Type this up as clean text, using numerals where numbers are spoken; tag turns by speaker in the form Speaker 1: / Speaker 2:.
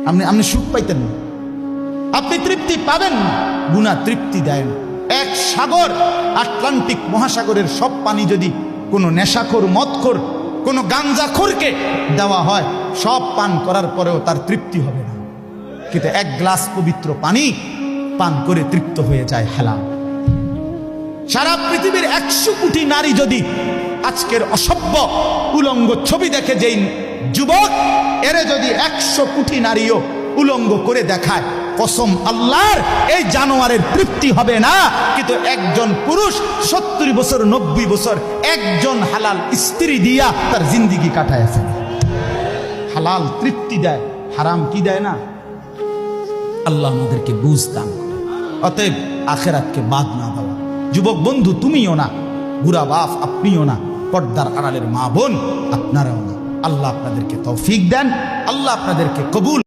Speaker 1: আপনি সুখ পাইতেন না, আপনি তৃপ্তি পাবেন না। গুনাহ তৃপ্তি দেয় না। এক সাগর, আটলান্টিক মহাসাগরের সব পানি যদি কোনো নেশাখোর, মদখোর, কোনো গাঞ্জাখোরকে দেওয়া হয়, সব পান করার পরেও তার তৃপ্তি হবে না। কিন্তু এক গ্লাস পবিত্র পানি পান করে তৃপ্ত হয়ে যায় হালাল। সারা পৃথিবীর 100 কোটি নারী যদি আজকের অসভ্য উলঙ্গ ছবি দেখে, যেই যুবক এরে যদি 100 কোটি নারীও উলঙ্গ করে দেখায়, কসম আল্লাহর, এই জানোয়ারের তৃপ্তি হবে না। কিন্তু একজন পুরুষ 70 বছর 90 বছর একজন হালাল স্ত্রী দিয়া তার জিন্দিগি কাটায় ফেলে। হালাল তৃপ্তি দেয়, হারাম কি দেয় না। আল্লাহ আমাদেরকে বুঝ দান করে। অতএব আখেরাতকে বাদ না দেওয়া। যুবক বন্ধু তুমিও না, বুড়া বাপ আপনিও না, পর্দার আড়ালের মা বোন আপনারাও না। আল্লাহ আপনাদেরকে তৌফিক দেন, আল্লাহ আপনাদেরকে কবুল